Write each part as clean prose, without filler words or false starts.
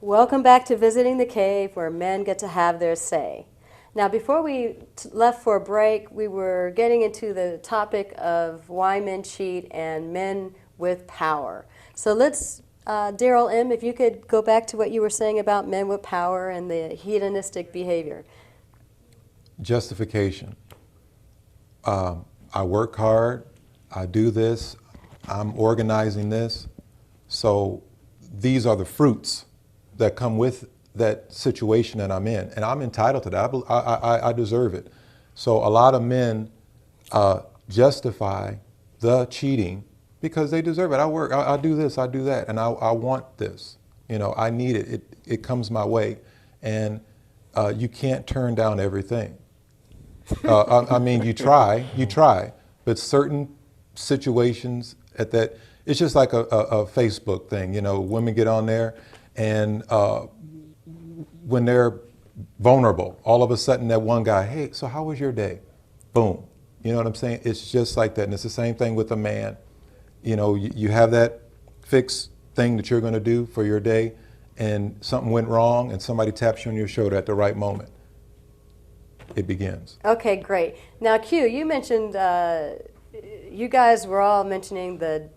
Welcome back to Visiting the Cave, where men get to have their say. Now, before we left for a break, we were getting into the topic of why men cheat and men with power. So let's, Daryl M., if you could go back to what you were saying about men with power and the hedonistic behavior. Justification. I work hard, I do this, I'm organizing this, so these are the fruits that come with that situation that I'm in, and I'm entitled to that. I deserve it. So a lot of men justify the cheating because they deserve it. I work, I do this, I do that, and I want this. You know, I need it. It comes my way, and you can't turn down everything. I mean, you try, but certain situations at that, it's just like a Facebook thing. You know, women get on there, and when they're vulnerable, all of a sudden that one guy, hey, so how was your day? Boom. You know what I'm saying? It's just like that. And it's the same thing with a man. You know, you have that fixed thing that you're going to do for your day, and something went wrong, and somebody taps you on your shoulder at the right moment. It begins. Okay, great. Now, Q, you mentioned, you guys were all mentioning the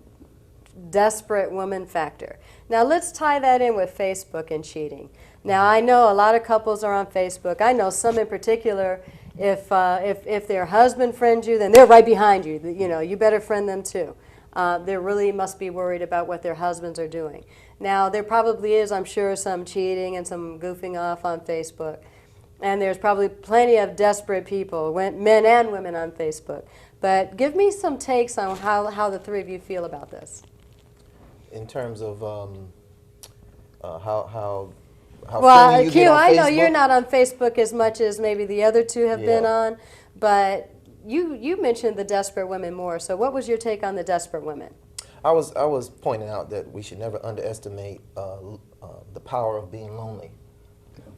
desperate woman factor. Now, let's tie that in with Facebook and cheating. Now, I know a lot of couples are on Facebook. I know some in particular, if their husband friends you, then they're right behind you. You know, you better friend them too. They really must be worried about what their husbands are doing. Now, there probably is, I'm sure, some cheating and some goofing off on Facebook. And there's probably plenty of desperate people, men and women on Facebook. But give me some takes on how the three of you feel about this. In terms of how Well, friendly you Q, get on I know Facebook? you're not on Facebook as much as maybe the other two have been Yeah. on, but you mentioned the desperate women more. So what was your take on the desperate women? I was pointing out that we should never underestimate the power of being lonely.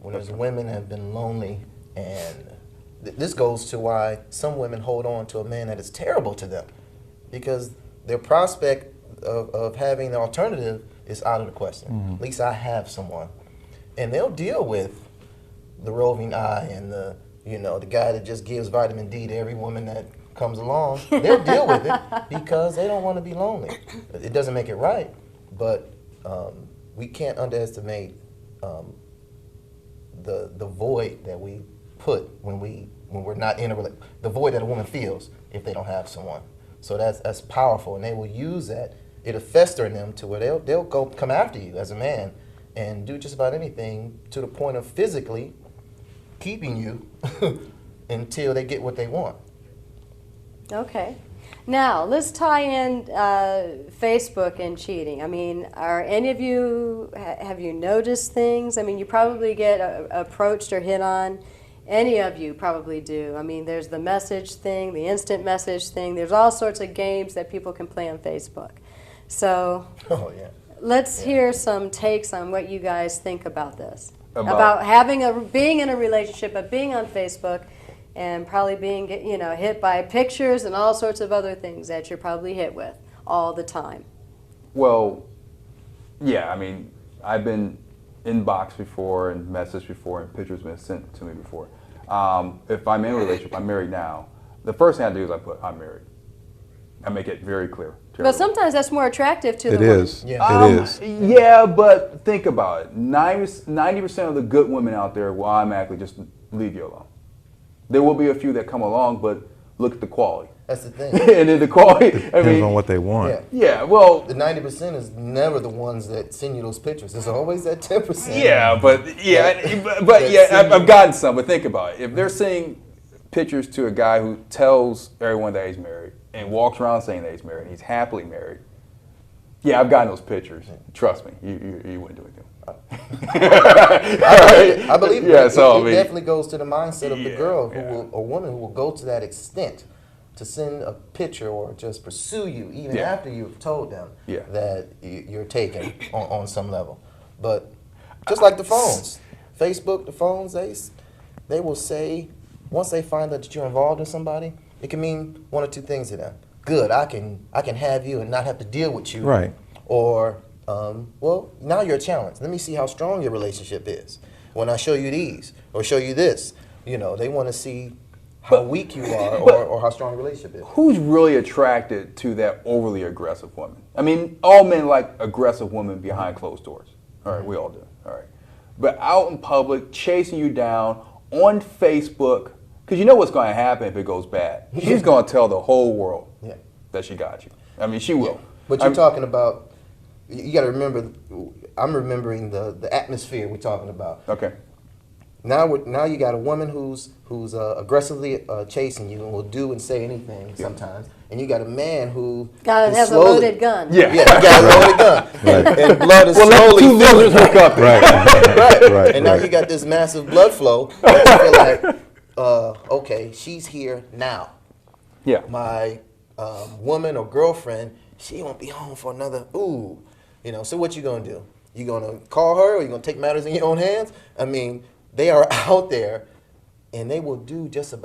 When there's women that have been lonely, and this goes to why some women hold on to a man that is terrible to them, because their prospect of having an alternative is out of the question. Mm-hmm. At least I have someone, and they'll deal with the roving eye and the guy that just gives vitamin D to every woman that comes along. They'll deal with it because they don't want to be lonely. It doesn't make it right, but we can't underestimate the void that we put when we're not in a relationship, the void that a woman feels if they don't have someone. So that's powerful, and they will use that. It'll fester in them to where they'll go come after you as a man and do just about anything to the point of physically keeping you until they get what they want. Okay. Now, let's tie in Facebook and cheating. I mean, are any of you, have you noticed things? I mean, you probably get approached or hit on. Any of you probably do. I mean, there's the message thing, the instant message thing. There's all sorts of games that people can play on Facebook. So Oh yeah. let's hear some takes on what you guys think about this. About Being in a relationship, but being on Facebook, and probably being, hit by pictures and all sorts of other things that you're probably hit with all the time. Well, yeah, I mean, I've been inboxed before and messaged before and pictures been sent to me before. If I'm in a relationship, I'm married now, the first thing I do is I put, I'm married. I make it very clear. But sometimes that's more attractive to the It woman. is. Yeah. It is. Yeah, but think about it. 90% of the good women out there will automatically just leave you alone. There will be a few that come along, but look at the quality. That's the thing. And then the quality, I Depends mean, on what they want. Yeah. yeah, well, The 90% is never the ones that send you those pictures. There's always that 10%. yeah, but That yeah, send I've you- gotten some. But think about it. If they're sending pictures to a guy who tells everyone that he's married and walks around saying that he's married, and he's happily married, yeah, I've gotten those pictures. Trust me, you wouldn't do anything. I believe it. Yeah, It so I mean, definitely goes to the mindset of the Yeah, girl yeah. a woman who will go to that extent to send a picture or just pursue you even Yeah. after you've told them Yeah. that you're taken on some level. But just like the phones, Facebook, the phones, they will say, once they find out that you're involved in somebody, it can mean one or two things to them. Good, I can have you and not have to deal with you. Right. Or well, now you're a challenge. Let me see how strong your relationship is. When I show you these or show you this, you know, they want to see how weak you are or how strong your relationship is. Who's really attracted to that overly aggressive woman? I mean, all men like aggressive women behind closed doors. All right, we all do. All right. But out in public, chasing you down on Facebook, because you know what's going to happen if it goes bad. She's going to tell the whole world that she got you. I mean, she will. But you're talking about, you got to remember, I'm remembering the atmosphere we're talking about. Okay. Now you got a woman who's aggressively chasing you and will do and say anything sometimes, and you got a man who Has a loaded gun. Yeah, you got a loaded gun, and blood is slowly two losers hook up. right. And now you got this massive blood flow. And you feel like, okay, she's here now. Yeah. My woman or girlfriend, she won't be home for another. Ooh, you know. So what you gonna do? You gonna call her, or you gonna take matters in your own hands? I mean, they are out there, and they will do just about